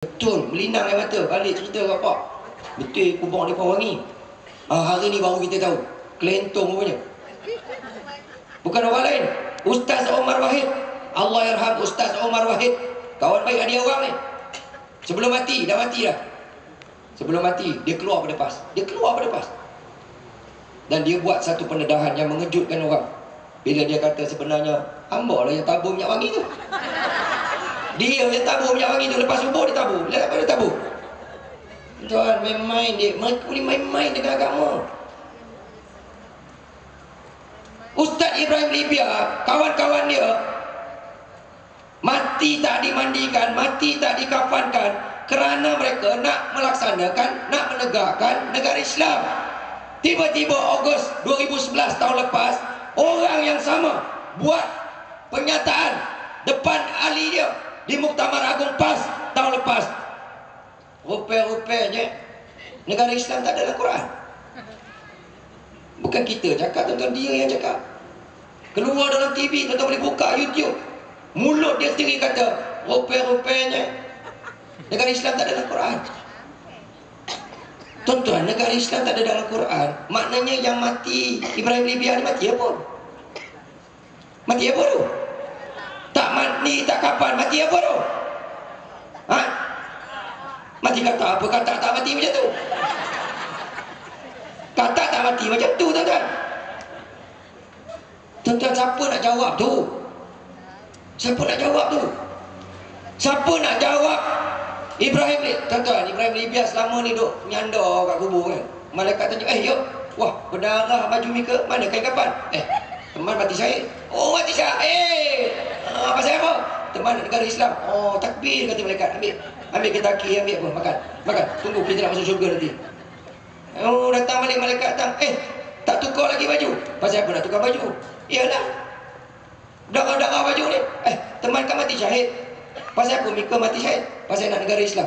Betul, melinang air mata. Balik cerita kat pak, betul kubur dia wangi. Hari ni baru kita tahu kelentong rupanya. Bukan orang lain, Ustaz Omar Wahid. Allah yarham Ustaz Omar Wahid. Kawan baik dia orang ni. Sebelum mati, dah mati dah. Sebelum mati, dia keluar pada pas. Dan dia buat satu pendedahan yang mengejutkan orang. Bila dia kata sebenarnya hamba lah yang tabur minyak wangi tu. Dia yang tabur minyak wangi tu. Lepas subuh dia tabur. Lepas dia tabur. Tuan, main-main dia. Mereka boleh main-main dengan agama. Ustaz Ibrahim Libya, kawan-kawan dia mati tak dimandikan, mati tak dikafankan, kerana mereka nak melaksanakan, nak menegakkan negara Islam. Tiba-tiba Ogos 2011 tahun lepas, orang yang sama buat pernyataan depan ahli dia di Muktamar Agung PAS tahun lepas. Rupanya negara Islam tak ada dalam Quran. Bukan kita cakap, tuan-tuan, dia yang cakap. Keluar dalam TV, tuan-tuan boleh buka YouTube. Mulut dia sendiri kata, rupanya negara Islam tak ada dalam Quran. Tuan-tuan, negara Islam tak ada dalam Quran, maknanya yang mati Ibrahim Libya ni mati apa? Mati apa tu? Tak mati, tak kapan, mati apa tu? Ha? Mati kata apa? Kata tak mati macam tu. Kata tak mati macam tu, tuan-tuan. Tuan-tuan, siapa nak jawab tu? Siapa nak jawab tu? Siapa nak jawab? Ibrahim, tuan-tuan, Ibrahim Libya selama ni duk nyandar kat kubur kan. Malaikat tanya, yuk. Wah, berdarah baju Mika, mana kain kapan? Teman mati syahid. Oh, mati syahid. Pasal apa? Teman negara Islam. Oh, takbir, kata malaikat. Ambil ketaki, ambil apa? Makan. Tunggu, kita nak masuk syurga nanti. Oh, datang balik malaikat datang. Tak tukar lagi baju. Pasal apa nak tukar baju? Iyalah, darah-darah baju ni. Teman kan mati syahid. Pasal apa Mika mati syahid? Pasal nak negara Islam.